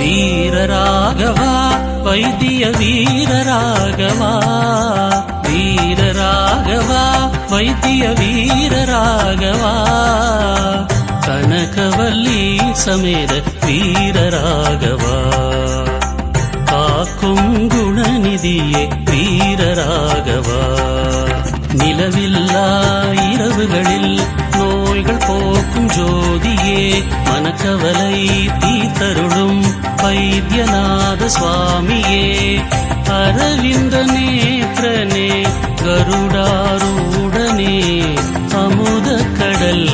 வீரராகவா வைத்திய வீரராகவா, வீரராகவா வைத்திய வீரராகவா, கனகவல்லி சமேத வீரராகவா, காக்கும் குணநிதியே வீரராகவா, நிலவில்லா இரவுகளில் நோய்கள் போக்கும் ஜோதியே, மனக்கவலை தீர்த்தருளும் வைத்தியநாத சுவாமியே, அரவிந்த நேத்ரனே கருடாரூடனே அமுத கடல்